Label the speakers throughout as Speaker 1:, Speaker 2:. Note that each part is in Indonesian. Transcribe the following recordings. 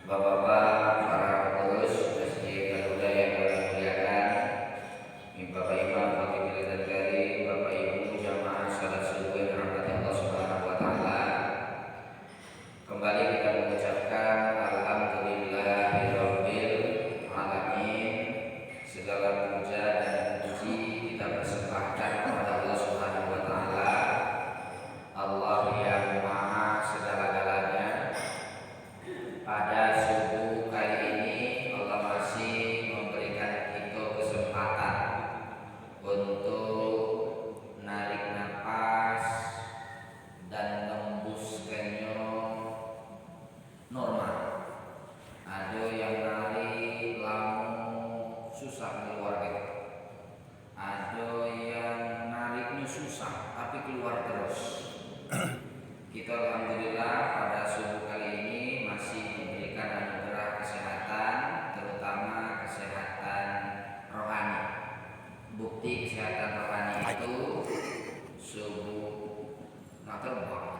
Speaker 1: Bapak-bapak, para pengurus Masjid Garuda yang kami muliakan, Bapak Imam Khatibul Ghazali, Bapak Ibu jamaah salat subuh yang dirahmati Allah Subhanahu wa taala. Kembali kita mengucapkan alhamdulillahirabbil alamin. Segala puja dan puji kita persembahkan kepada Allah Subhanahu wa taala. Allah yang Maha segala-galanya. Pada subuh kali ini Allah masih memberikan kita kesempatan untuk narik nafas dan tembuskannya normal. Ada yang narik lamu susah keluar gitu. Ada yang nariknya susah tapi keluar terus. Kita alhamdulillah pada subuh kali ini masih diberikan anugerah kesehatan, terutama kesehatan rohani. Bukti kesehatan rohani itu subuh terbang.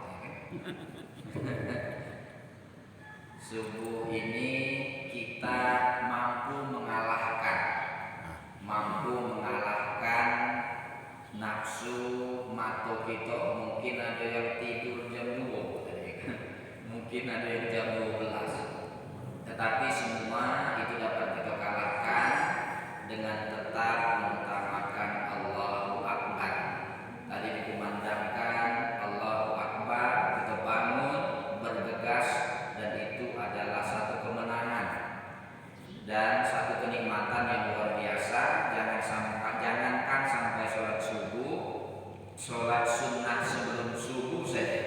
Speaker 1: Subuh ini kita mampu mengalahkan nafsu mata kita. Mungkin ada yang tidur jam 2, mungkin ada yang jam 12, tetapi semua itu dapat kita kalahkan dengan tetap mengutamakan Allahu Akbar. Tadi dikumandangkan Allahu Akbar, kita bangun bergegas, dan itu adalah satu kemenangan dan satu kenikmatan yang luar biasa. Jangankan sampai sholat subuh, sholat sunnah sebelum subuh saja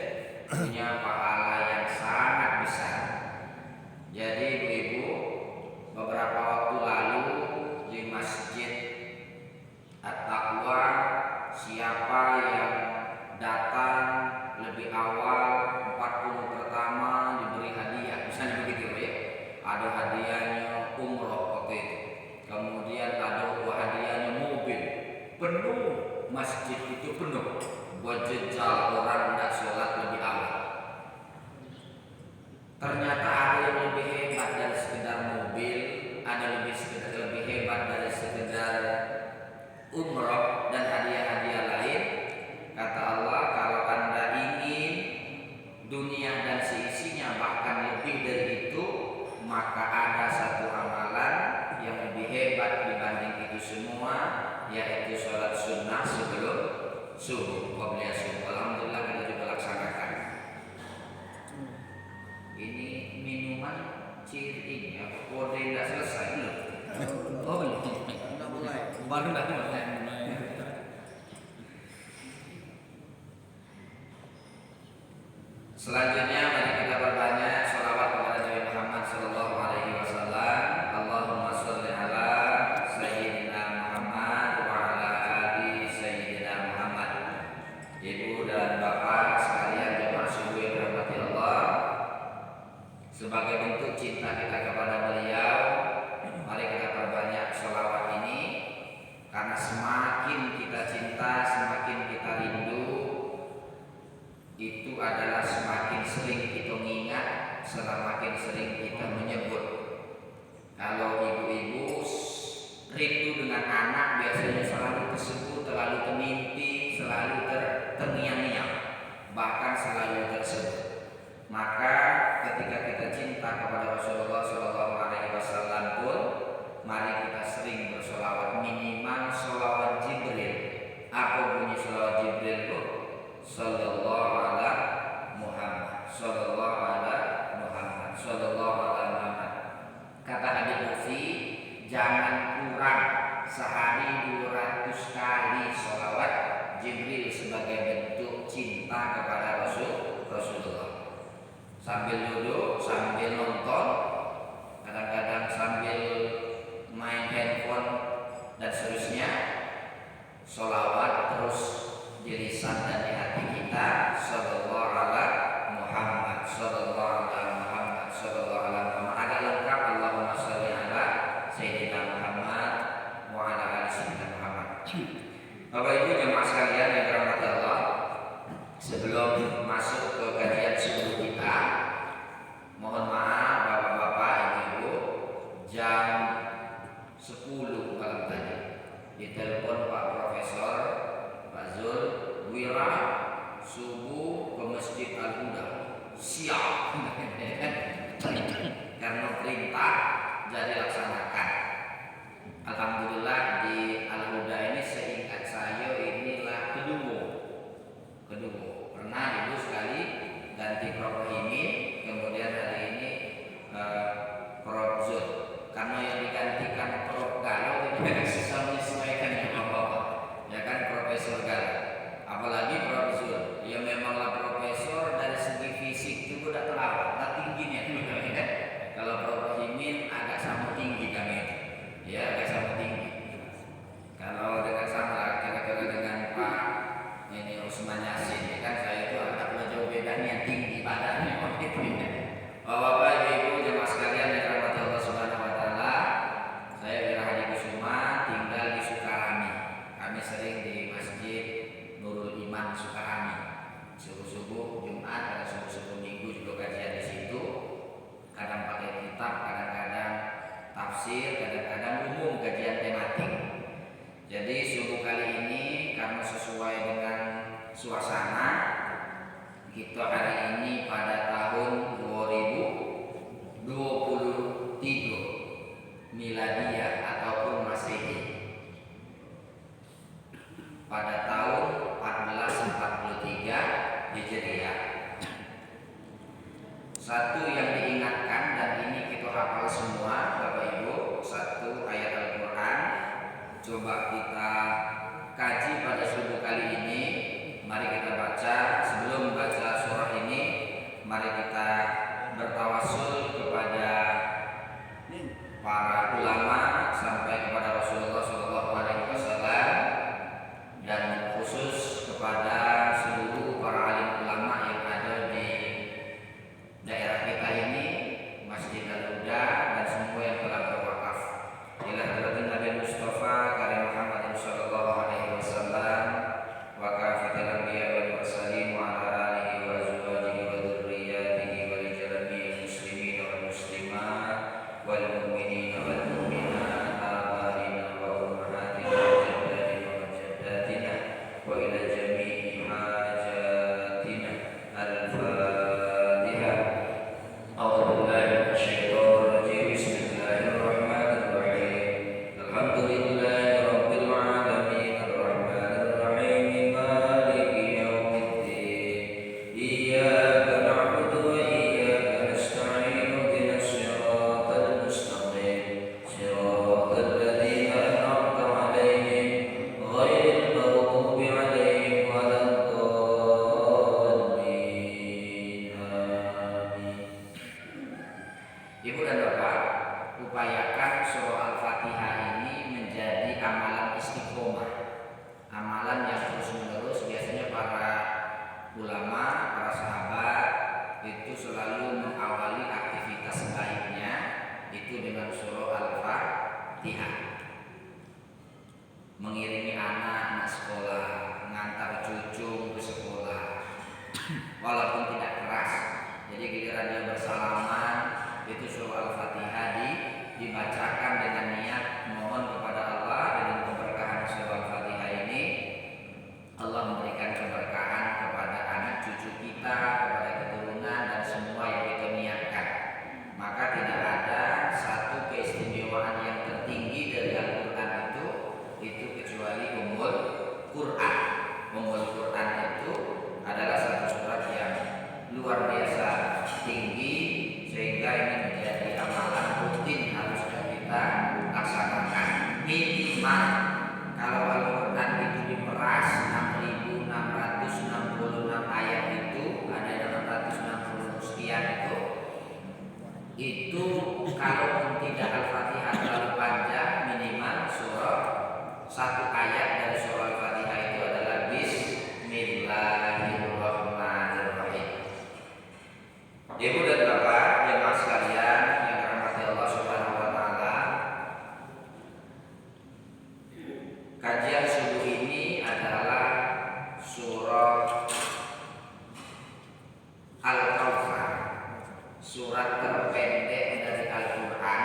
Speaker 1: punya pahala yang sangat besar. Jadi ibu-ibu, beberapa waktu lalu di Masjid At-Taqwa, siapa yang datang lebih awal 40 pertama diberi hadiah, misalnya begitu ya. Ada hadiahnya umroh waktu itu, kemudian ada hadiahnya mobil penuh, masjid itu penuh buat jejal orang tidak sholat lebih awal. Ternyata ada yang lebih hebat dari sekedar mobil, ada lebih hebat dari sekedar umroh dan hadiah-hadiah lain. Kata Allah, kalau Anda ingin dunia dan seisinya bahkan lebih dari itu, maka ada satu amalan yang lebih hebat dibanding itu semua, yaitu sholat sunnah sebelum subuh, qobliyah subuh. Alhamdulillah kita juga laksanakan. Ini minuman ciri ini apa kode tidak selesai belum? Oh belum. Baru mulai. Selanjutnya mari kita berbanyak sholawat kepada Nabi Muhammad sallallahu alaihi wasallam. Allahumma sholli ala sayyidina Muhammad wa ala ali sayyidina Muhammad. Ibu dan bapak sekalian jemaah subuh yang dirahmati Allah, sebagai bentuk cinta kita kepada beliau, mari kita perbanyak sholawat ini, karena semakin kita cinta, semakin kita rindu, itu adalah semakin sering kita mengingat, semakin sering kita menyebut. Kalau ibu-ibu rindu dengan anak, biasanya selalu tersebut, selalu termimpi, selalu terngiang-ngiang, bahkan selalu tersebut. Maka ketika kita cinta kepada Rasulullah Sallallahu Alaihi Wasallam pun, mari kita sering bersolawat, minimal solawat Jibril. Apa bunyi solawat Jibril itu? Sallallahu ala Muhammad, Sallallahu ala Muhammad, Sallallahu ala Muhammad. Kata Habib Lutfi, jangan kurang sehari 200 kali solawat Jibril sebagai bentuk cinta kepada Rasulullah. Sambil duduk, sambil nonton, kadang-kadang sambil main handphone dan seterusnya, solawat terus di lisan dan di hati kita. Sallallahu ala Muhammad, Sallallahu ala Muhammad, Sallallahu ala Muhammad. Agak lengkap, Allahumma sholli ala Sayyidina Muhammad wa ala ali Sayyidina Muhammad. Bapak Ibu jemaah sekalian yang dirahmati Allah, sebelum masuk ke kajian subuh kita, jadi laksanakan. Alhamdulillah di Al-Huda ini seingat saya inilah kedua. Pernah ibu sekali ganti Prof ini, kemudian hari ini Prof Zul. Karena yang digantikan Prof Galau tidak susah menyesuaikan dengan Bapak. Ya kan Profesor Galau. Apalagi Prof Zul, ya memanglah profesor dari segi fisik juga tidak terlalu, nggak tingginya. Kalau Prof Himin agak sama tinggi kami, ya agak sama tinggi. Kalau dengan sama kira-kira dengan Pak ini Usman Yasin, ya kan saya itu agak jauh bedanya tinggi badannya. Bapak Ibu jemaah sekalian yang dirahmati Allah Subhanahu Wa Taala, saya Wira Hadi Kusuma tinggal di Sukarami. Kami sering di Masjid Nurul Iman Sukarami. Subuh-subuh Jumat, ada subuh-subuh Minggu juga kajian di situ. Kadang pakai kitab, kadang-kadang tafsir, kadang-kadang umum kajian tematik. Jadi subuh kali ini karena sesuai dengan suasana, kita hari ini pada tahun 2023 Miladiyah ataupun Masehi. Pada tahun 1443 Hijriah. Satu yang diingatkan dan ini kita hafal semua Bapak Ibu, satu ayat Al-Quran. Coba kita kaji pada subuh kali ini. Mari kita baca. Sebelum baca surah ini, mari kita bertawassul kepada para ulama sampai kepada Rasulullah SAW dan khusus kepada seluruh para alim ulama yang ada di daerah kita ini, Masjid Al-Huda dan semua yang telah berwakaf. Ila hadratin Nabi Mustafa karim Muhammadin sallallahu alaihi wasallam wa kafatil anbiya wal mursalin wa ala alihi wa azwajihi wa dzurriyyatihi wa li jami'il muslimin wal muslimat wal mu'minin wal mu'minat abaina wa ummahatina wa jaddadina wa jaddatina wa ila jami'i hajatina. Al-Fatihah. أعوذ بالله من الشيطان الرجيم. بسم الله الرحمن الرحيم. الحمد لله رب العالمين الرحمن الرحيم مالك يوم الدين إياك نعبد وإياك نستعين اهدنا الصراط المستقيم صراط الذين أنعمت عليهم غير المغضوب عليهم ولا الضالين. آمين. Ibu dan Bapak, upayakan surah Al-Fatihah ini menjadi amalan istiqomah, amalan yang terus-menerus. Biasanya para ulama, para sahabat itu selalu mengawali aktivitas baiknya itu dengan surah Al-Fatihah. Mengiringi anak sekolah, mengantar cucu ke sekolah, walaupun tidak keras. Jadi giliran dia bersalaman, itu surah Al-Fatihah dibacakan dengan niat mohon kepada Allah dengan keberkahan surah Al-Fatihah ini. Allah memberikan keberkahan kepada anak cucu kita, kepada keturunan dan semua yang kita niatkan. Maka tidak ada satu keistimewaan yang tertinggi dari Al-Quran itu kecuali Ummul Quran. Ummul Quran itu adalah satu surat yang luar biasa tinggi, sehingga ini menjadi amalan rutin harusnya kita laksanakan. Minimal kalau Al-Quran itu diperas 6.666 ayat itu, ada 660 sekian itu kalaupun tidak Al-Fatihah terlalu panjang, minimal surah satu ayat dari surah Al-Fatihah itu adalah Bismillahirrahmanirrahim. Ibu dan Bapak jemaah sekalian yang dirahmati Allah Subhanahu wa Ta'ala, kajian subuh ini adalah surah Al-Kautsar, surat terpendek dari Al-Quran,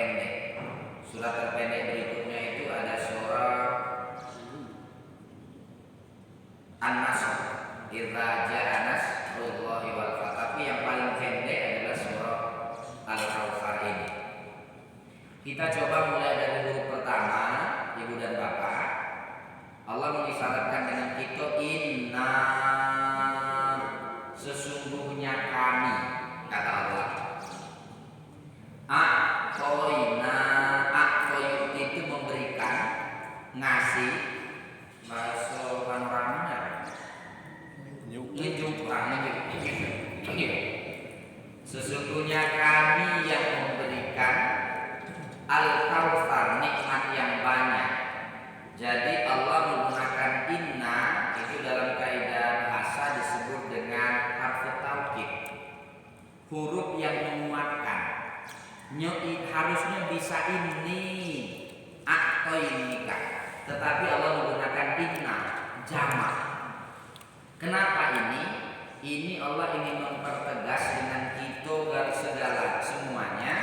Speaker 1: terpendek. Surat terpendek berikutnya itu ada surah An-Nasr, idza jaa nasrullahi wal fath. Tapi yang paling pendek adalah surah Al-Kautsar ini. Kita coba mulai dari huruf pertama, Ibu dan Bapak. Allah mengisyaratkan dengan kita, inna, sesungguhnya kami, kata Allah. A'toina, a'toyut itu memberikan, ngasih, bahasa panoramanya nunjuk. Sesungguhnya kami yang memberikan Al-Kautsar, nikmat yang banyak. Jadi Allah menggunakan inna itu dalam kaidah bahasa disebut dengan harfu taukid, huruf yang menguatkan. Harusnya bisa ini a'toinika, tetapi Allah menggunakan inna jamak. Kenapa ini? Ini Allah ingin mempertegas dengan kita segala semuanya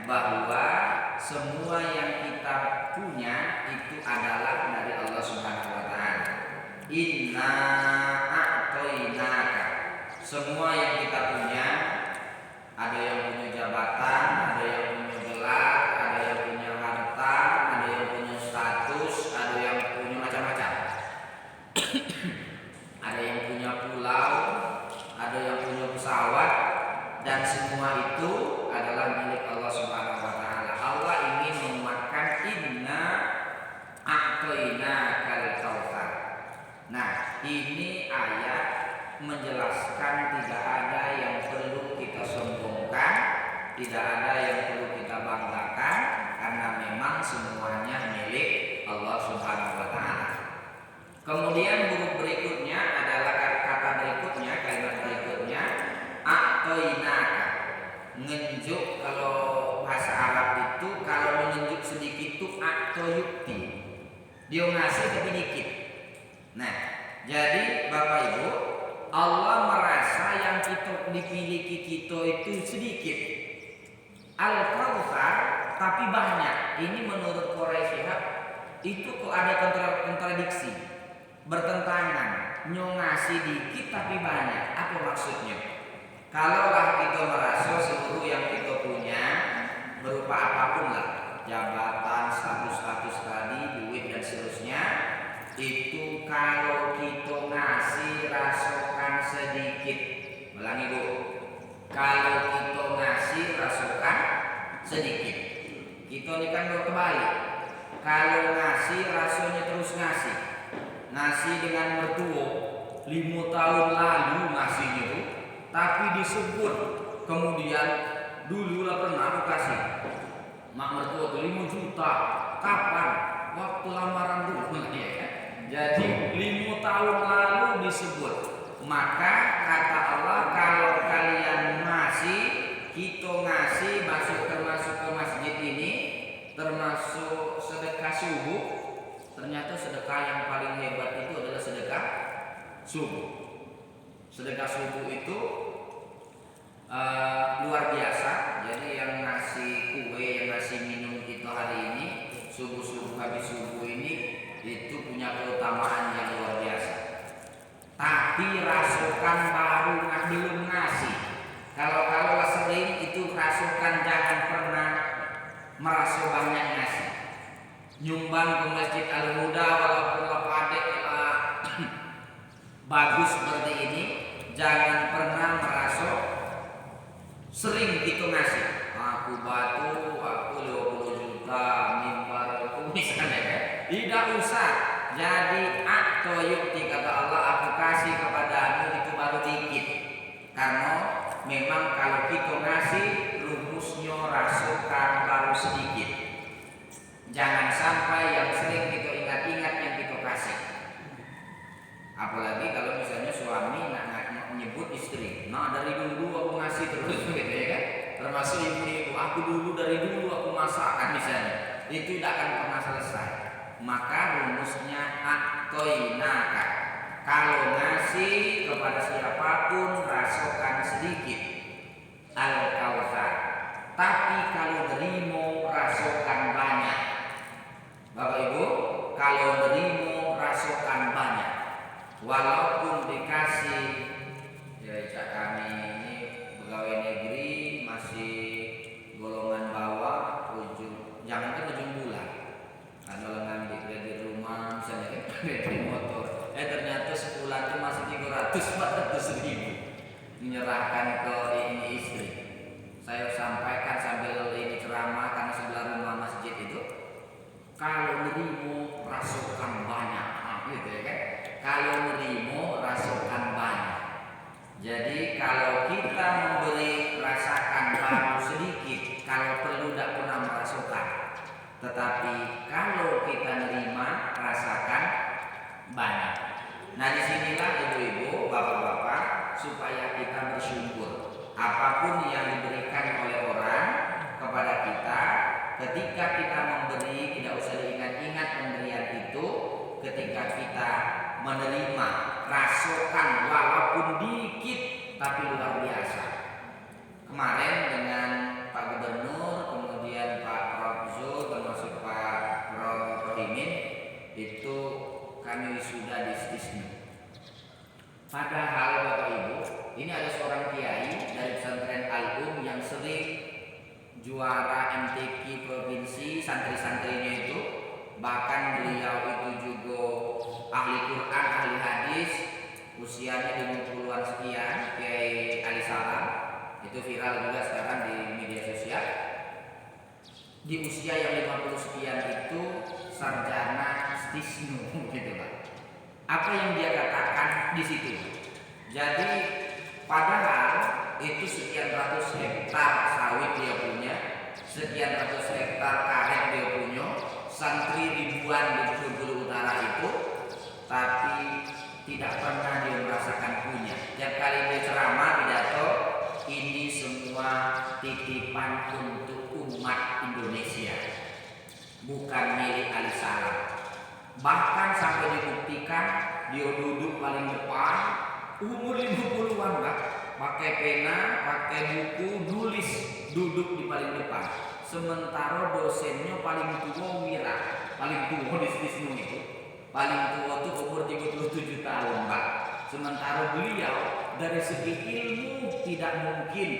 Speaker 1: bahwa semua yang kita punya itu adalah dari Allah Subhanahu wa taala. Inna a'toinaka. Semua yang kita punya, ada yang punya jabatan, ada yang punya gelar, ada yang punya harta, ada yang punya status, ada yang punya macam-macam. Ada yang punya pulau, ada yang punya pesawat, dan semua itu adalah milik Allah Subhanahu wa taala. Allah ingin menguatkan inna a'toinakal kautsar. Nah, ini ayat menjelaskan tidak ada yang perlu kita sombongkan, tidak ada yang perlu kita banggakan, karena memang semuanya milik Allah Subhanahu wa taala. Kemudian huruf berikutnya adalah kata berikutnya, kalimat berikutnya a'toinaka. Ngenjuk, kalau bahasa Arab itu kalau menunjuk sedikit itu a'toyukti. Dia ngasih tapi dikit. Nah, jadi Bapak Ibu, Allah merasa yang kita dimiliki kita itu sedikit. Al-Kautsar tapi banyak. Ini menurut Quraisy itu kok ada kontradiksi, bertentangan. Ngasih dikit tapi banyak. Apa maksudnya? Kalaulah kita merasa seluruh yang kita punya berupa apapun lah, jabatan, status tadi, duit dan seterusnya, itu kalau kita ngasih rasakan sedikit. Ulangi Bu, kalau kita ngasih rasakan sedikit. Kita ini kan kebalik. Kalau ngasih rasanya terus ngasih. Ngasih dengan mertua 5 tahun lalu ngasihnya itu, tapi disebut kemudian dulu lah pernah aku kasih mak mertua 5 juta. Kapan? Waktu lamaran dulu ya. Jadi 5 tahun lalu disebut. Maka kata Allah, kalau kalian ngasih, kita ngasih termasuk ke masjid ini, termasuk sedekah subuh. Ternyata sedekah yang paling hebat itu adalah sedekah subuh. Sedekah subuh itu luar biasa. Jadi yang ngasih kue, yang ngasih minum kita hari ini, subuh-subuh habis subuh ini, itu punya keutamaan yang luar biasa. Tapi rasukan baru belum ngasih. Kalau sering itu rasukan jangan pernah merasa banyak ngasih. Nyumbang ke Masjid Al-Huda walaupun lepade bagus seperti ini, jangan pernah merasa sering gitu ngasih. Aku batu, aku 20 juta, mimbar aku misalnya kan. Tidak usah. Jadi a'toyukti, kata Allah, aku kasih kepadamu itu baru dikit. Karena memang kalau kita ngasih rumusnya rasukan baru sedikit. Jangan sampai yang sering kita ingat-ingat yang kita kasih. Apalagi kalau misalnya suami nak menyebut istri, nah dari dulu aku ngasih terus gitu ya kan. Termasuk ibu-ibu, aku dulu dari dulu aku masakan misalnya. Itu tidak akan pernah selesai. Maka rumusnya a'toinaka. Kalau ngasih kepada siapapun rasakan sedikit. Al-Kautsar. Tapi kalau nerimo rasokan banyak. Bapak Ibu, kalau nerimo rasokan banyak. Walaupun dikasih, ya kami ini pegawai negeri masih golongan bawah, jangankan ujung bulan. Karena lengan di rumah misalnya kredit motor, ternyata sebulan itu masih 300-400 ribu menyerahkan ke ini istri. Saya sampaikan sambil ini ceramah karena sebelah rumah masjid itu, kalau nerimo rasokan banyak, gitu ya kan? Kalau nerimo rasokan banyak. Jadi kalau kita memberi rasakan baru sedikit, kalau perlu tidak pernah merasakan. Tetapi kalau kita nerima rasakan banyak. Nah disinilah ibu-ibu, bapak-bapak, supaya kita bersyukur. Apapun yang diberikan oleh orang kepada kita, ketika kita memberi, tidak usah diingat-ingat pemberian itu. Ketika kita menerima, rasakan walaupun dikit, tapi luar biasa. Kemarin dengan Pak Gubernur, kemudian Pak Prof. Zul, termasuk Pak Prof. Rohimin, itu kami sudah distisna. Padahal Bapak Ibu, ini ada seorang kiai dari pesantren Al-Um yang sering juara MTQ provinsi, santri-santrinya itu, bahkan beliau itu juga ahli Quran, ahli hadis, usianya 50-an sekian, Kiai Ali Salam, itu viral juga sekarang di media sosial. Di usia yang 50 sekian itu sarjana stisnu gitu Pak. Apa yang dia katakan di situ? Jadi padahal itu sekian ratus hektar sawit dia punya, sekian ratus hektar karet dia punya, santri ribuan di Bengkulu Utara itu, tapi tidak pernah dia merasakan punya. Tiap kali dia ceramah pidato, ini semua titipan untuk umat Indonesia, bukan milik Ali Salam. Bahkan sampai dibuktikan dia duduk paling depan, umur 50-an Pak, pakai pena, pakai buku, nulis, duduk di paling depan. Sementara dosennya paling tua Wira, paling tua di Stisnu itu, paling tua itu umur 37 tahun Pak. Sementara beliau dari segi ilmu tidak mungkin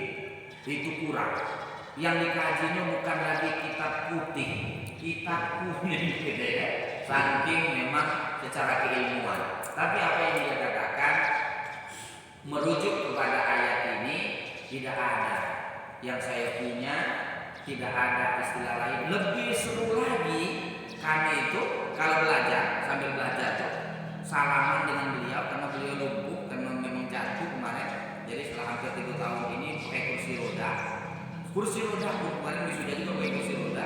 Speaker 1: itu kurang. Yang dikajinya bukan lagi kitab putih, kitab kuning gitu ya. Saking memang secara keilmuan. Tapi apa yang dia katakan merujuk kepada ayat ini, tidak ada yang saya punya, tidak ada istilah lain. Lebih seru lagi kami itu kalau belajar, sambil belajar tuh salaman dengan beliau karena beliau lumpuh karena memang jatuh kemarin. Jadi setelah hampir 3 tahun ini pakai kursi roda. Kursi roda pun kemarin wisuda juga pakai kursi roda.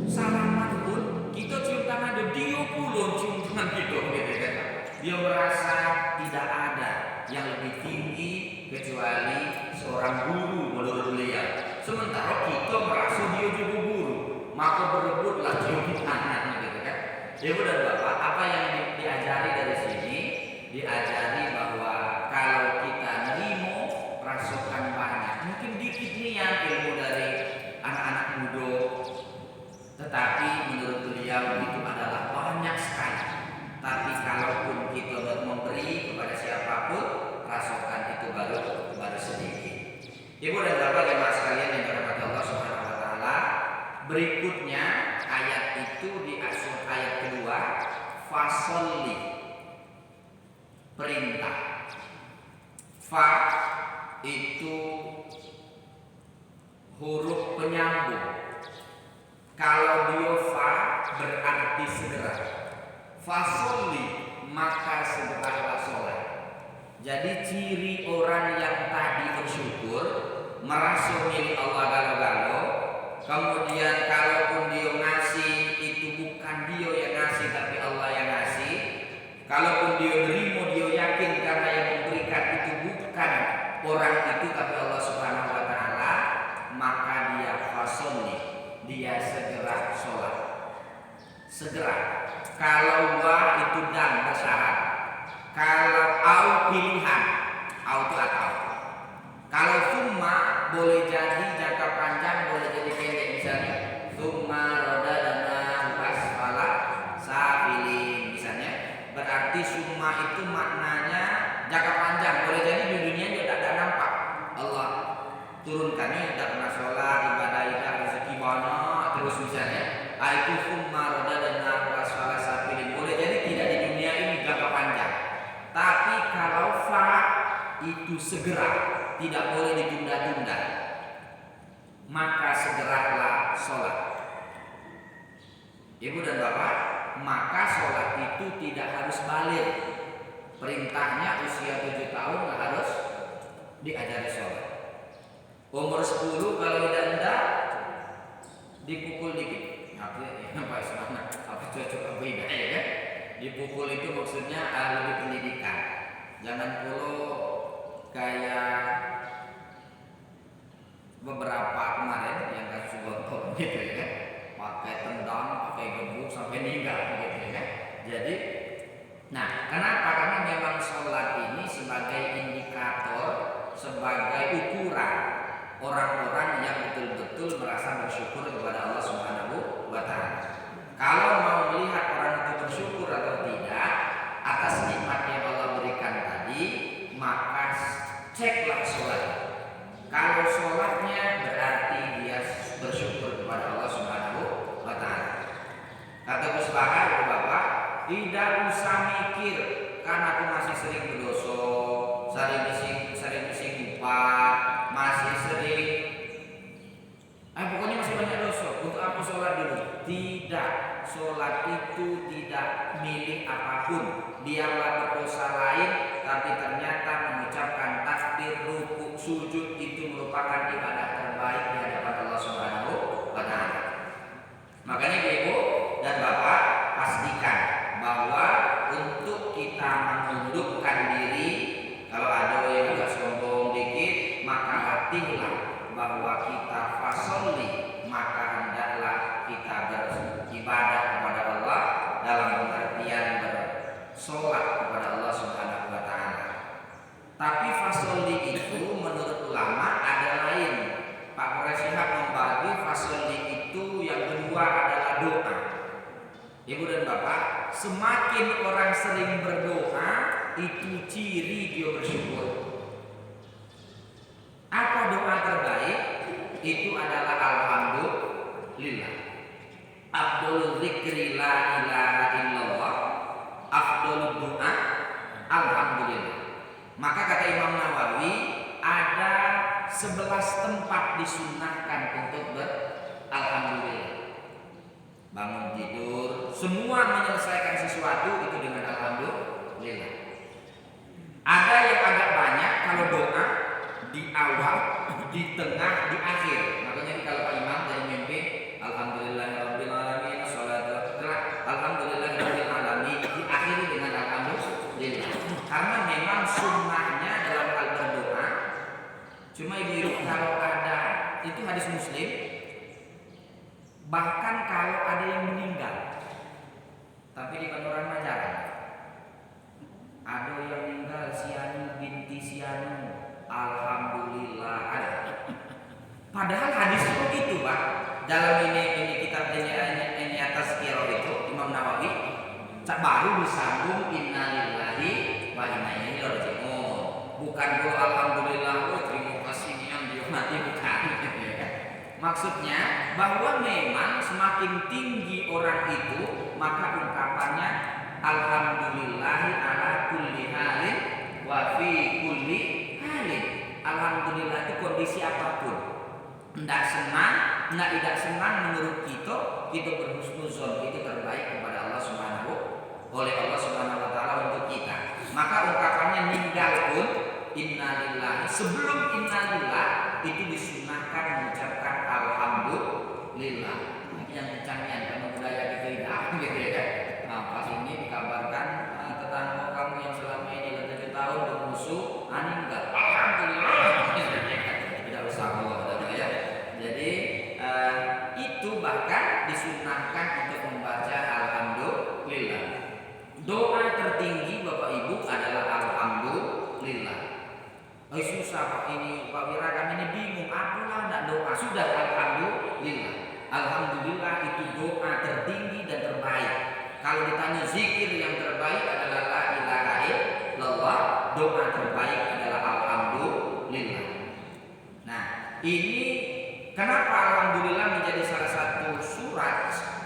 Speaker 1: Salaman pun kita cium tangan dia pulun cium tangan gitu kan. Dia merasa tidak ada yang lebih tinggi kecuali seorang guru menurut beliau. Sementara kita merasa dia juga guru, maka berebutlah cium tangan gitu kan. Ibu dan Bapak, apa yang diajari dari sini? Diajari bahwa kalau kita nerimo rasakan banyak. Mungkin dikit nih yang ilmu dari anak-anak muda, tetapi menurut beliau itu adalah banyak sekali. Tapi kalaupun kita memberi kepada siapapun, rasakan itu baru sedikit. Ibu dan Bapak jemaah sekalian yang dirahmati Allah Subhanahu wa taala, berikutnya ayat itu di ayat kedua, fasolli, perintah. Fa itu huruf penyambung. Kalau dia fa berarti segera. Fasolli maka segeralah sholat. Jadi ciri orang yang tadi bersyukur, merasa milik Allah galau-galau, kemudian kalaupun dia ngasih itu bukan dia yang ngasih tapi Allah yang ngasih. Kalaupun dia nerimo, dia yakin karena yang memberikan itu bukan orang itu tapi Allah Subhanahu wa taala, maka dia fasolli, dia segera sholat. Segera. Kalau wa itu dan bersyarat. Kalau au pilihan, au itu atau. Kalau summa boleh jadi jangka panjang misalnya aitu summa radadna wa asfala safilin, boleh jadi tidak di dunia ini jangka panjang. Tapi kalau fa itu segera, tidak boleh ditunda-tunda, maka segeralah sholat. Ibu dan bapak, maka sholat itu tidak harus balik. Perintahnya usia 7 tahun nggak harus diajari sholat. Umur 10 kalau tidak dipukul dikit. Apa istilahnya? Apa cocok beda ya kan? Dipukul itu maksudnya lebih pendidikan. Jangan pula kayak beberapa kemarin yang kasus gontor gitu ya kan? Pakai tendang, pakai gebuk sampai meninggal gitu ya kan? Jadi, nah kenapa? Karena memang sholat ini sebagai indikator, sebagai ukuran orang-orang yang betul-betul merasa bersyukur kepada Allah Subhanahu wa Ta'ala. Kalau mau melihat orang itu bersyukur atau tidak atas nikmat yang Allah berikan tadi, maka ceklah sholat. Kalau sholatnya berarti dia bersyukur kepada Allah Subhanahu wa Ta'ala. Kata Gus Bahar, Bapak, tidak usah mikir karena aku masih sering berdosa, sering bising lupa, masih sering pokoknya masih banyak dosa, untuk apa sholat dulu? Tidak, sholat itu tidak milik apapun. Biarlah berdosa lain, tapi ternyata mengucapkan takbir, rukuk, sujud itu merupakan ibadah terbaik di hadapan Allah Subhanahu wa Ta'ala. Makanya Ibu dan Bapak pastikan bahwa untuk kita menundukkan diri, kalau ada yang agak sombong dikit, maka latihlah bahwa kita fasolli, maka hendaklah kita beribadah kepada Allah dalam pengertian bersolat kepada Allah Subhanahu wa Ta'ala. Tapi fasolli itu menurut ulama ada lain. Pak Presiden membagi fasolli itu yang kedua adalah doa. Ibu dan Bapak, semakin orang sering berdoa, itu ciri dia bersyukur. Apa doa terbaik? Itu adalah alhamdulillah. Afdhalul dzikri la ilaha illallah, afdhalud doa alhamdulillah. Maka kata Imam Nawawi, ada 11 tempat disunahkan untuk beralhamdulillah. Bangun tidur, semua menyelesaikan sesuatu itu dengan alhamdulillah. Ada yang agak banyak kalau doa di awal, di tengah, di akhir. Makanya kalau Pak Imam dari mimpi alhamdulillahirabbil alamin sholatu alhamdulillahirabbil alamin diakhiri dengan alhamdulillah. Karena memang sunnahnya dalam hal berdoa. Cuma ibu kalau ada itu hadis Muslim, bahkan kalau ada yang meninggal, tapi di orang jarang. Ada yang meninggal sianu binti sianu, alhamdulillah ada. Padahal hadisnya begitu Pak. Dalam ini kitab ini atas kiro itu Imam Nawawi baru disambung innalillahi wa inna ilaihi raji'un. Bukan kalau alhamdulillah terima kasih yang dia mati, bukan. Maksudnya bahwa memang semakin tinggi orang itu, maka ungkapannya alhamdulillahi ala kulli halin wa fi kulli halin. Alhamdulillah itu kondisi apapun. Tidak senang, tidak senang menurut kita berhusnuzon, itu terbaik kepada Allah Subhanahu oleh Allah Subhanahu wa Ta'ala untuk kita. Maka ungkapannya ninggal pun innalillahi, sebelum innalillah itu disunahkan mengucapkan alhamdulillah. Yang kencangnya karena budaya kita tidak gitu ya kan. Nah, pas ini dikabarkan tetangga kamu yang selama ini 7 tahun bermusuh meninggal. Alhamdulillah. Tidak usah Allah ya. Jadi itu bahkan disunahkan untuk membaca alhamdulillah. Doa tertinggi Bapak Ibu adalah alhamdulillah. Susah Pak ini, Pak Wira kami ini bingung, apalah nak doa. Sudah alhamdulillah. Alhamdulillah itu doa tertinggi dan terbaik. Kalau ditanya zikir yang terbaik adalah la ilaha illallah, doa terbaik adalah alhamdulillah. Nah, ini kenapa alhamdulillah menjadi salah satu surat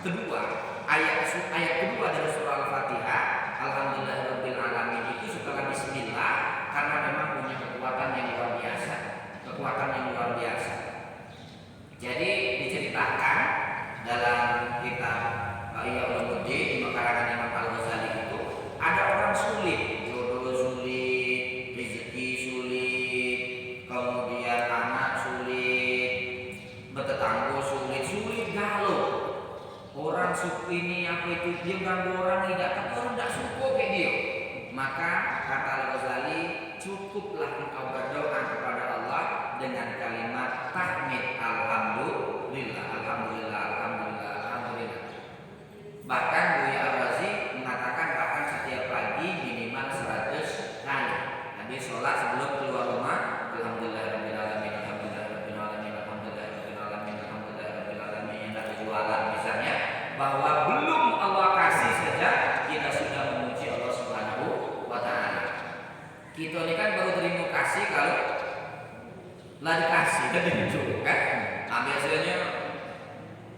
Speaker 1: kedua, ayat kedua dari surah Al-Fatihah, Alhamdulillahirabbil alamin, itu setelah bismillah, karena memang punya kekuatan yang luar biasa. Jadi diceritakan dalam kitab Ihya Ulumuddin karangan Imam Al-Ghazali itu ada orang sulit, jodoh sulit, rezeki sulit, kemudian anak sulit, bertetangga sulit galau. Orang suku ini apa itu dia ganggu orang tidak, tapi orang tidak suka kayak dia. Maka kata Al-Ghazali, cukuplah engkau berdoa kepada Allah dengan kalimat tahmid alhamdulillah. Bahkan Buya Ar-Razi mengatakan bahkan setiap pagi minimal 100 kali. Nabi sholat sebelum keluar rumah, alhamdulillahirabbil alamin, alhamdulillahirabbil alamin, alhamdulillahirabbil alamin, alhamdulillahirabbil alamin. Yang dari jualan misalnya, bahwa belum Allah kasih saja kita sudah memuji Allah Subhanahu wa taala. Kita ini kan baru terima kasih kalau lah dikasih dan ditunjuk kan. Nah, biasanya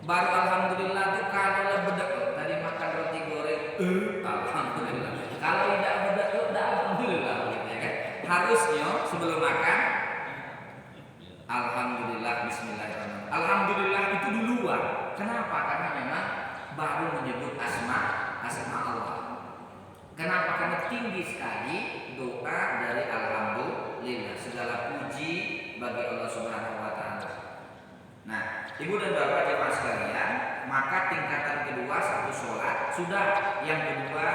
Speaker 1: baru alhamdulillah tuh kalau lah bedak tadi makan roti goreng, alhamdulillah. Kalau tidak bedak udah alhamdulillah gitu ya kan. Harusnya sebelum makan alhamdulillah bismillahirrahmanirrahim. Alhamdulillah itu duluan. Kenapa? Karena memang baru menyebut asma Allah. Kenapa? Karena tinggi sekali doa dari alhamdulillah. Segala puji bagi Allah Subhanahu wa taala. Nah, Ibu dan Bapak jemaah sekalian, maka tingkatan kedua satu sholat sudah, yang kedua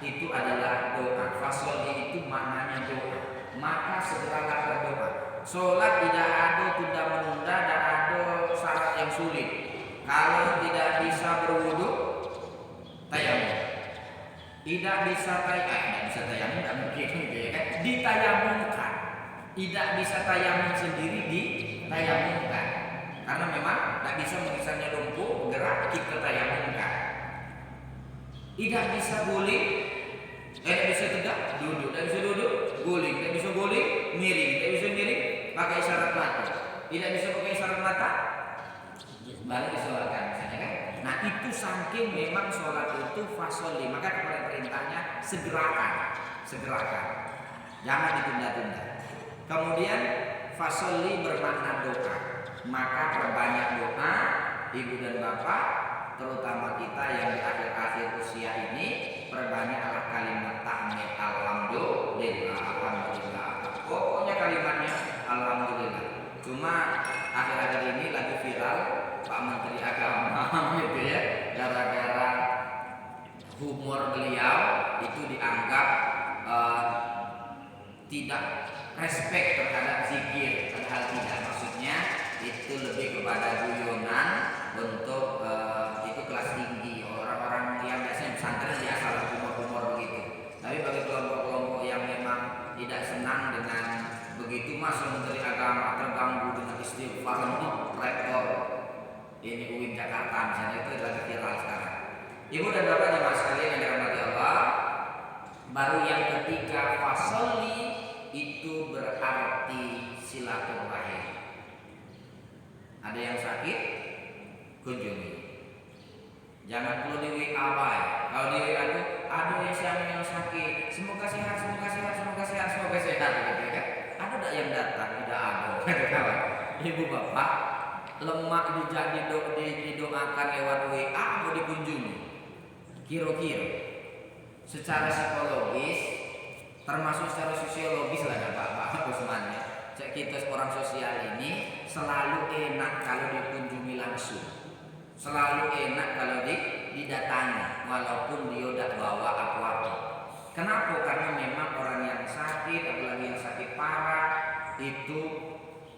Speaker 1: itu adalah doa. Fasoli itu maknanya doa. Maka segeralah berdoa. Sholat tidak ada tunda menunda, dan ada syarat yang sulit. Kalau tidak bisa berwudu, tayamum. Tidak bisa tayamum, tidak mungkin ya kan? Ditayamumkan. Tidak bisa tayamum sendiri, ditayamumkan. Karena memang tidak bisa misalnya lumpuh gerak kita tayamumkan. Tidak bisa guling, tidak bisa tegak duduk, tidak bisa duduk guling, tidak bisa guling miring, tidak bisa miring pakai isyarat mata, tidak bisa pakai isyarat mata balik disolatkan misalnya kan. Nah itu saking memang sholat itu fasoli, maka kepada perintahnya segerakan, jangan ditunda-tunda. Kemudian fasoli bermakna doa, maka perbanyak doa ibu dan bapak, terutama kita yang di akhir-akhir usia ini, perbanyaklah kalimat tahmid alhamdulillah. Pokoknya kalimatnya alhamdulillah. Cuma akhir-akhir ini lagi viral Pak Menteri Agama gitu ya, gara-gara humor beliau itu dianggap tidak respect terhadap zikir, padahal tidak. Maksudnya itu lebih kepada guyonan untuk itu kelas tinggi, orang-orang yang biasanya pesantren biasa humor-humor begitu. Tapi bagi kelompok-kelompok yang memang tidak senang dengan begitu, masuk Menteri Agama terganggu dengan istighfar rektor ini UIN Jakarta misalnya, itu lagi viral sekarang. Ibu dan bapak jemaah sekalian yang dirahmati Allah, baru yang ketiga fasoli itu berarti silaturahim. Ada yang sakit, kunjungi. Jangan perlu di WA baik. Kalau di WA itu ada yang sakit, semoga sehat gitu kan. Ada tak yang datang? Tidak ada. Ibu bapak lemak didoakan lewat WA atau dikunjungi? Kira-kira secara psikologis, termasuk secara sosiologis lah ya Pak Usman ya. Kita orang sosial ini selalu enak kalau dikunjungi langsung, selalu enak kalau didatangi, walaupun dia tidak bawa apa-apa. Kenapa? Karena memang orang yang sakit, apalagi yang sakit parah itu,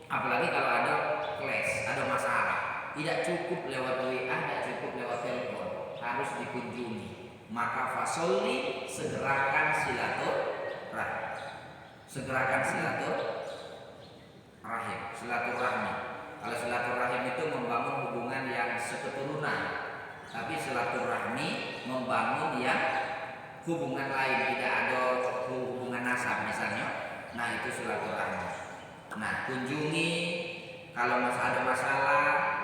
Speaker 1: apalagi kalau ada clash, ada masalah, tidak cukup lewat WA, tidak cukup lewat telepon, harus dikunjungi. Maka fasoli, segerakan silaturahmi. Kalau silaturahim itu membangun hubungan yang seketurunan, tapi silaturahmi membangun yang hubungan lain, tidak ada hubungan nasab misalnya. Nah itu silaturahmi. Nah kunjungi, kalau ada masalah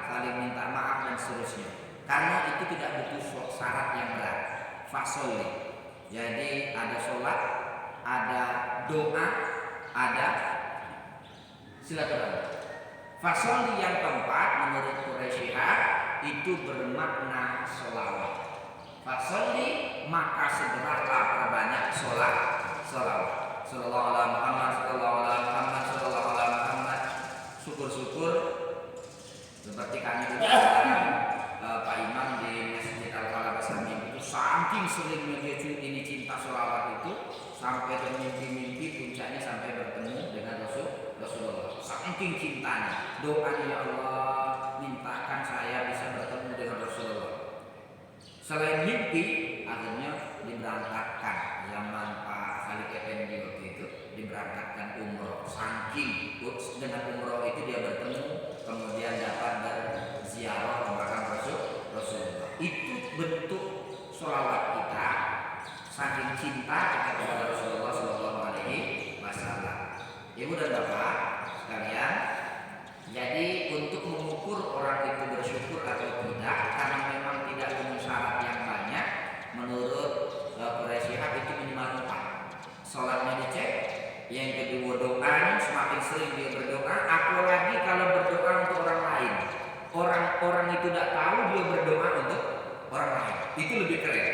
Speaker 1: saling minta maaf dan seterusnya. karena itu tidak butuh syarat yang berat. Fasoli. Jadi ada sholat, ada doa, ada silaturahmi. Fasoli yang keempat menurut Quraisyah itu bermakna sholawat. Fasoli maka segeralah perbanyak sholawat. Sallallahu alaihi Muhammad, sallallahu alaihi Muhammad, sallallahu alaihi Muhammad. Syukur-syukur seperti kami juga Pak Imam di Masjid Al-Falah Basamim itu saking seringnya dia ini cinta sholawat itu sampai bermimpi-mimpi puncaknya sampai bertemu dengan Rasulullah. Saking cintanya, doanya ya Allah mintakan saya bisa bertemu dengan Rasulullah. Selain mimpi, akhirnya diberangkatkan zaman Pak Khalid Effendi waktu itu diberangkatkan umroh. Saking dengan umroh itu dia bertemu, kemudian dapat berziarah ke makam Rasulullah. Itu bentuk sholawat kita, saking cinta kita kepada Rasulullah Shallallahu Alaihi Wasallam. Ibu dan bapak sekalian, jadi untuk mengukur orang itu bersyukur atau tidak, karena memang tidak punya syarat yang banyak, menurut Quraisyah itu minimal 4. Sholatnya dicek, yang kedua doanya semakin sering dia berdoa, apalagi kalau berdoa untuk orang lain. Orang itu tidak tahu dia berdoa untuk orang lain, itu lebih keren.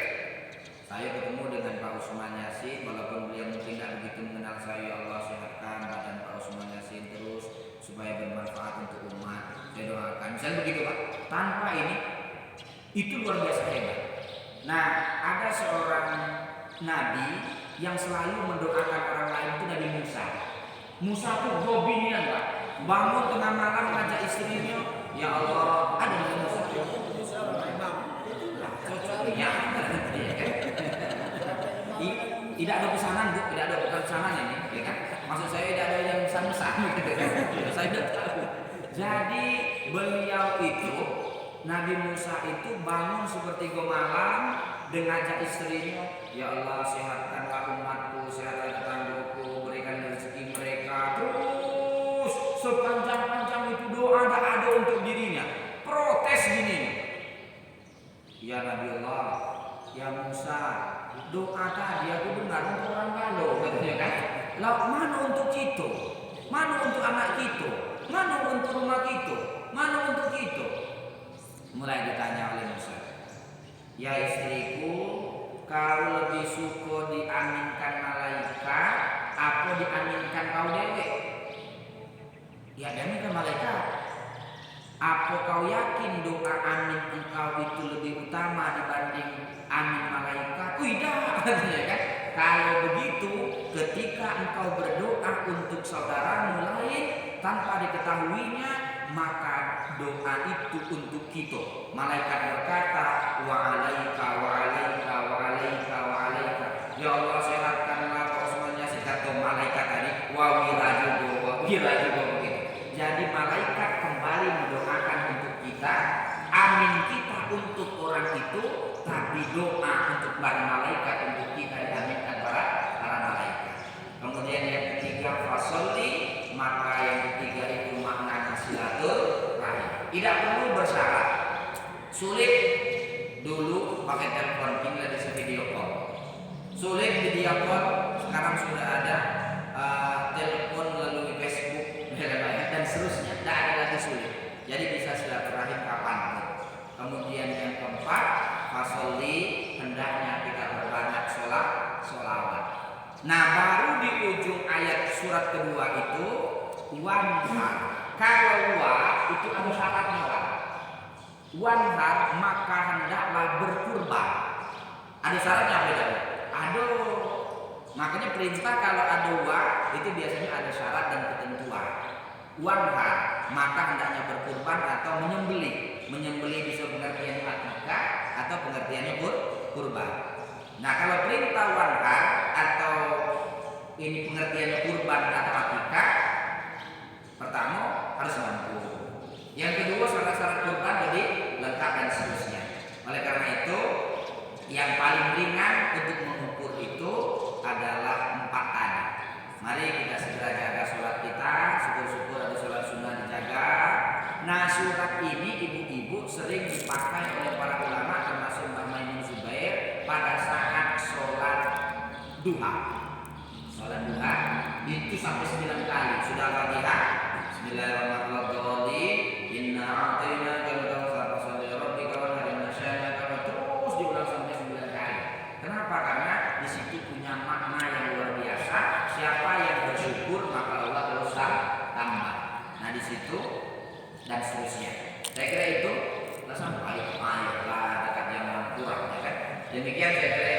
Speaker 1: Saya ketemu dengan Pak Usman Yasin, walaupun beliau mungkin tidak begitu mengenal saya, ya Allah sehatkan badan Pak Usman Yasin terus supaya bermanfaat untuk umat. Saya doakan, misalnya begitu Pak. Tanpa ini, itu luar biasa hebat. Nah, ada seorang nabi yang selalu mendoakan orang lain itu Nabi Musa. Musa itu hobinya Pak, bangun tengah malam ngajak istrinya, ya Allah, ada Nabi Musa. Cocoknya. Tidak ada pesanan Bu, tidak ada pesanan ini, ya kan? Maksud saya tidak ada yang pesan-pesan, gitu kan? Saya tidak tahu. Jadi beliau itu, Nabi Musa itu bangun seperti malam dengan ajak istrinya, ya Allah sehatkanlah umatku, sehatkan tetanggaku, berikan rezeki mereka. Terus sepanjang-panjang itu doa ada untuk dirinya. Protes gini, ya Nabi Allah, ya Musa, doa tadi aku dengar untuk orang galau, katanya kan? Lalu mana untuk kita? Mana untuk anak kita? Mana untuk rumah kita? Mana untuk kita? Mulai ditanya oleh Musa, ya istriku, kau lebih suka diaminkan malaikat apa diaminkan kau dewe? Ya diaminkan malaikat. Apa kau yakin doa amin engkau itu lebih utama dibanding amin malaikat? Tidak, katanya kan? Kalau begitu, ketika engkau berdoa untuk saudaramu lain tanpa diketahuinya, maka doa itu untuk kita. Malaikat berkata, wa alaika wa alaika wa alaika wa alaika. Ya Allah sehatkanlah semuanya, kata malaikat tadi, wa wira juga begitu. Jadi malaikat kembali mendoakan untuk kita, amin kita untuk orang itu, tapi doa untuk para malaikat untuk kita diaminkan para malaikat. Kemudian yang ketiga fasoli, maka yang ketiga itu makna silaturahim. Tidak perlu bersyarat. Sulit dulu pakai telepon, tinggal di video call. Sulit video call, sekarang sudah ada telepon melalui Facebook dan seterusnya. Tidak ada lagi sulit. Jadi bisa silaturahim kapanpun. Kemudian yang keempat, fasoli, hendaknya kita berbanyak sholawat. Nah, baru di ujung ayat surat kedua itu wanhar. Kalau wa itu ada syaratnya wa. Wanhar maka hendaklah berkurban. Ada syaratnya beda. Aduh. Makanya perintah kalau ada wa itu biasanya ada syarat dan ketentuan. Wanhar maka hendaknya berkurban atau menyembelih. Menyembelih bisa pengertiannya akikah atau pengertiannya kurban. Nah, kalau perintah wanhar atau ini pengertiannya kurban atau akikah, pertama harus mampu. Yang kedua syarat-syarat kurban jadi lengkap dan seterusnya. Oleh karena itu, yang paling ringan untuk mengukur itu adalah 4 tadi. Mari kita segera jaga sholat kita, syukur-syukur ada sholat sunnah dijaga. Nah, surat ini ibu-ibu sering dipakai oleh para duha. Salat duha itu sampai 9 kali. Sudah Fatihah, Bismillahirrahmanirrahim, inna a'tainaka al-kautsar fasholli li rabbika wanhar, inna syani'aka, terus diulang sampai 9 kali. Kenapa? Karena di situ punya makna yang luar biasa. Siapa yang bersyukur maka Allah terus tambah. Nah di situ dan seterusnya. Saya kira itu. Kita sampai lah dekat jam kurang, ya kan? Demikian saya kira